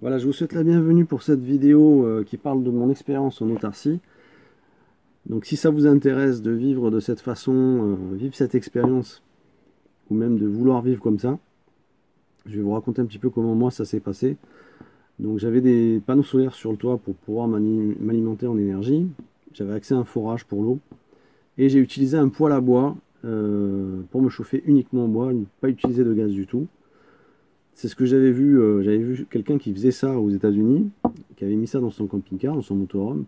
Voilà, je vous souhaite la bienvenue pour cette vidéo qui parle de mon expérience en autarcie. Donc si ça vous intéresse de vivre de cette façon, vivre cette expérience, ou même de vouloir vivre comme ça, je vais vous raconter un petit peu comment moi ça s'est passé. Donc j'avais des panneaux solaires sur le toit pour pouvoir m'alimenter en énergie. J'avais accès à un forage pour l'eau. Et j'ai utilisé un poêle à bois pour me chauffer uniquement en bois, ne pas utiliser de gaz du tout. C'est ce que j'avais vu quelqu'un qui faisait ça aux États-Unis, qui avait mis ça dans son camping-car, dans son motorhome.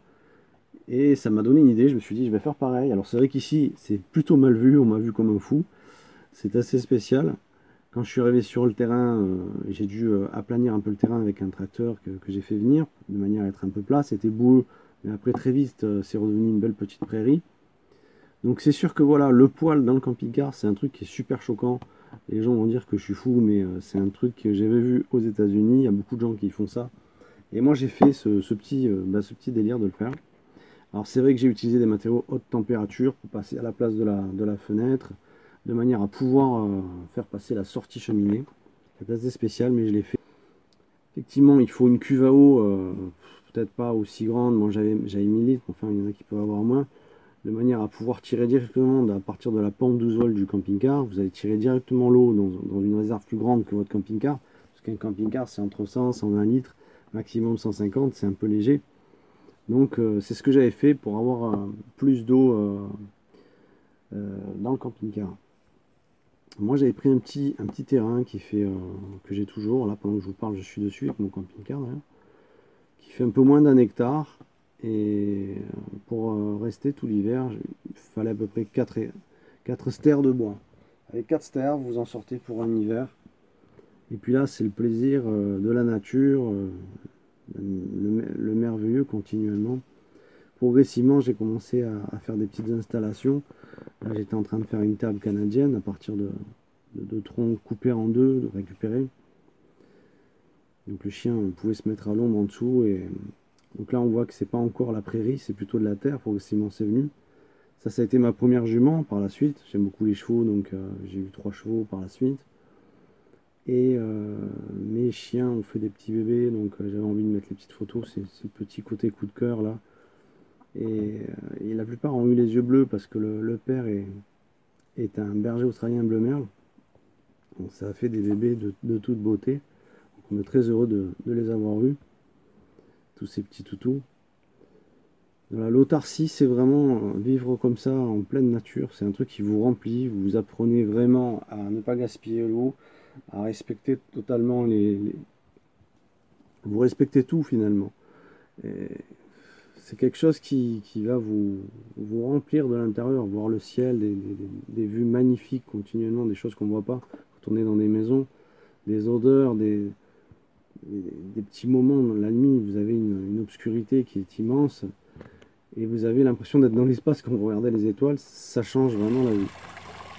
Et ça m'a donné une idée, je me suis dit je vais faire pareil. Alors c'est vrai qu'ici c'est plutôt mal vu, on m'a vu comme un fou. C'est assez spécial. Quand je suis arrivé sur le terrain, j'ai dû aplanir un peu le terrain avec un tracteur que j'ai fait venir, de manière à être un peu plat. C'était boueux, mais après très vite c'est redevenu une belle petite prairie. Donc c'est sûr que voilà, le poêle dans le camping-car, c'est un truc qui est super choquant. Les gens vont dire que je suis fou, mais c'est un truc que j'avais vu aux États-Unis. Il y a beaucoup de gens qui font ça. Et moi j'ai fait ce petit délire de le faire. Alors c'est vrai que j'ai utilisé des matériaux haute température pour passer à la place de la fenêtre, de manière à pouvoir faire passer la sortie cheminée. C'est assez spécial, mais je l'ai fait. Effectivement, il faut une cuve à eau, peut-être pas aussi grande. Moi j'avais 1000 litres, enfin il y en a qui peuvent avoir moins, de manière à pouvoir tirer directement à partir de la pente 12 volts du camping-car. Vous allez tirer directement l'eau dans une réserve plus grande que votre camping-car, parce qu'un camping-car c'est entre 100 et 120 litres, maximum 150, c'est un peu léger. Donc c'est ce que j'avais fait pour avoir plus d'eau dans le camping-car. Moi j'avais pris un petit terrain qui fait que j'ai toujours, là pendant que je vous parle je suis dessus avec mon camping-car d'ailleurs, qui fait un peu moins d'un hectare. Et pour rester tout l'hiver, il fallait à peu près 4 stères de bois. Avec 4 stères, vous en sortez pour un hiver. Et puis là, c'est le plaisir de la nature, le merveilleux continuellement. Progressivement, j'ai commencé à faire des petites installations. Là, j'étais en train de faire une table canadienne à partir de troncs coupés en deux, de récupérer. Donc le chien pouvait se mettre à l'ombre en dessous. Et donc là, on voit que c'est pas encore la prairie, c'est plutôt de la terre. Progressivement, c'est venu. Ça a été ma première jument par la suite. J'aime beaucoup les chevaux, donc j'ai eu 3 chevaux par la suite. Et mes chiens ont fait des petits bébés, donc j'avais envie de mettre les petites photos. C'est ce petit côté coup de cœur là. Et la plupart ont eu les yeux bleus parce que le père est un berger australien bleu merle. Donc ça a fait des bébés de toute beauté. Donc on est très heureux de les avoir eus, tous ces petits toutous. Voilà, l'autarcie, c'est vraiment vivre comme ça en pleine nature. C'est un truc qui vous remplit. Vous apprenez vraiment à ne pas gaspiller l'eau, à respecter totalement vous respectez tout finalement. C'est quelque chose qui va vous remplir de l'intérieur, voir le ciel, des vues magnifiques continuellement, des choses qu'on ne voit pas quand on est dans des maisons, des odeurs, des petits moments. La nuit, vous avez une obscurité qui est immense et vous avez l'impression d'être dans l'espace quand vous regardez les étoiles. Ça change vraiment la vie.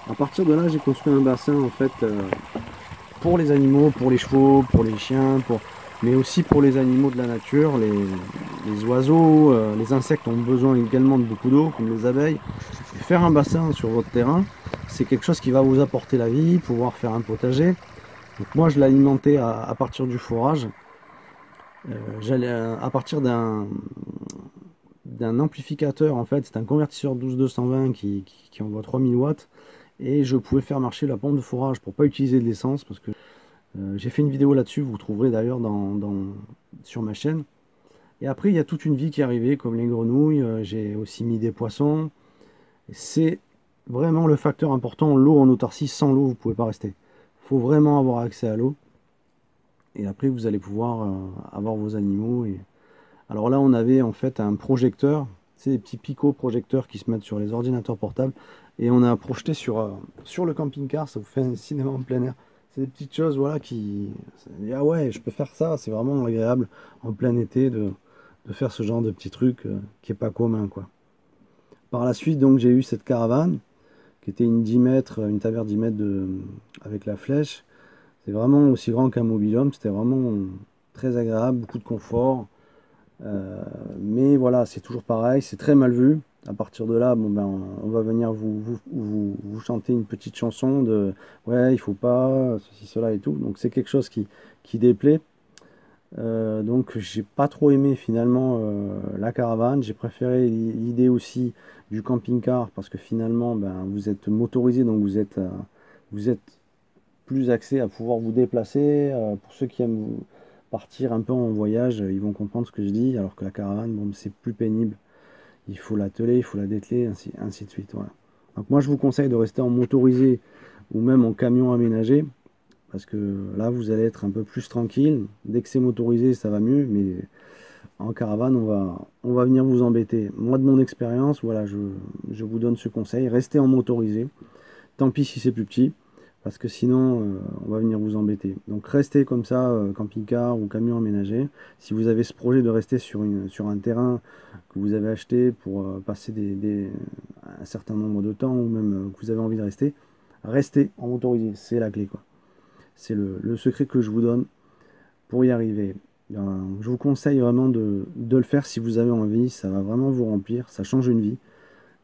À partir de là, j'ai construit un bassin en fait pour les animaux, pour les chevaux, pour les chiens, mais aussi pour les animaux de la nature, les oiseaux, les insectes ont besoin également de beaucoup d'eau, comme les abeilles. Et faire un bassin sur votre terrain, c'est quelque chose qui va vous apporter la vie, pouvoir faire un potager. Donc moi, je l'alimentais à partir du fourrage. J'allais à partir d'un amplificateur, en fait, c'est un convertisseur 12-220 qui envoie 3000 watts. Et je pouvais faire marcher la pompe de fourrage pour pas utiliser de l'essence, parce que j'ai fait une vidéo là-dessus, vous trouverez d'ailleurs sur ma chaîne. Et après, il y a toute une vie qui est arrivée, comme les grenouilles. J'ai aussi mis des poissons. C'est vraiment le facteur important. L'eau en autarcie, sans l'eau, vous ne pouvez pas rester. Il faut vraiment avoir accès à l'eau. Et après, vous allez pouvoir avoir vos animaux. Alors là, on avait en fait un projecteur. C'est des petits picots projecteurs qui se mettent sur les ordinateurs portables. Et on a projeté sur le camping-car. Ça vous fait un cinéma en plein air. C'est des petites choses voilà, ah ouais, je peux faire ça. C'est vraiment agréable en plein été de faire ce genre de petit truc qui est pas commun, quoi. Par la suite, donc, j'ai eu cette caravane qui était une 10 mètres, une taverne 10 mètres avec la flèche. C'est vraiment aussi grand qu'un mobil-home. C'était vraiment très agréable, beaucoup de confort. Mais voilà, c'est toujours pareil, c'est très mal vu. À partir de là, bon ben, on va venir vous chanter une petite chanson de ouais, il faut pas, ceci, cela et tout. Donc c'est quelque chose qui déplaît. Donc j'ai pas trop aimé finalement la caravane. J'ai préféré l'idée aussi du camping-car parce que finalement ben, vous êtes motorisé, donc vous êtes plus axé à pouvoir vous déplacer. Pour ceux qui aiment partir un peu en voyage, ils vont comprendre ce que je dis, alors que la caravane, bon, c'est plus pénible. Il faut l'atteler, il faut la dételer, ainsi de suite. Voilà. Donc moi je vous conseille de rester en motorisé ou même en camion aménagé. Parce que là, vous allez être un peu plus tranquille. Dès que c'est motorisé, ça va mieux. Mais en caravane, on va venir vous embêter. Moi, de mon expérience, voilà, je vous donne ce conseil. Restez en motorisé. Tant pis si c'est plus petit. Parce que sinon, on va venir vous embêter. Donc restez comme ça, camping-car ou camion aménagé. Si vous avez ce projet de rester sur un terrain que vous avez acheté pour passer un certain nombre de temps, ou même que vous avez envie de rester, restez en motorisé. C'est la clé, quoi. C'est le secret que je vous donne pour y arriver. Je vous conseille vraiment de le faire si vous avez envie. Ça va vraiment vous remplir. Ça change une vie.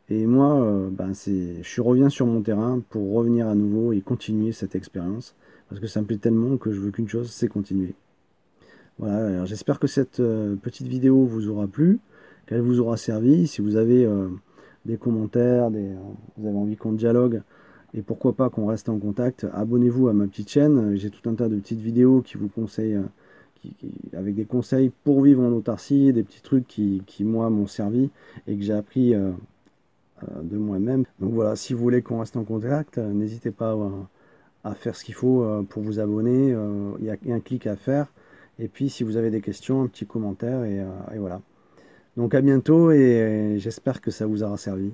Et moi, ben je reviens sur mon terrain pour revenir à nouveau et continuer cette expérience. Parce que ça me plaît tellement que je veux qu'une chose, c'est continuer. Voilà, j'espère que cette petite vidéo vous aura plu, qu'elle vous aura servi. Si vous avez des commentaires, vous avez envie qu'on dialogue, et pourquoi pas qu'on reste en contact, abonnez-vous à ma petite chaîne. J'ai tout un tas de petites vidéos qui vous conseillent, avec des conseils pour vivre en autarcie, des petits trucs qui moi, m'ont servi et que j'ai appris de moi-même. Donc voilà, si vous voulez qu'on reste en contact, n'hésitez pas à faire ce qu'il faut pour vous abonner. Il y a un clic à faire. Et puis, si vous avez des questions, un petit commentaire et voilà. Donc à bientôt et j'espère que ça vous aura servi.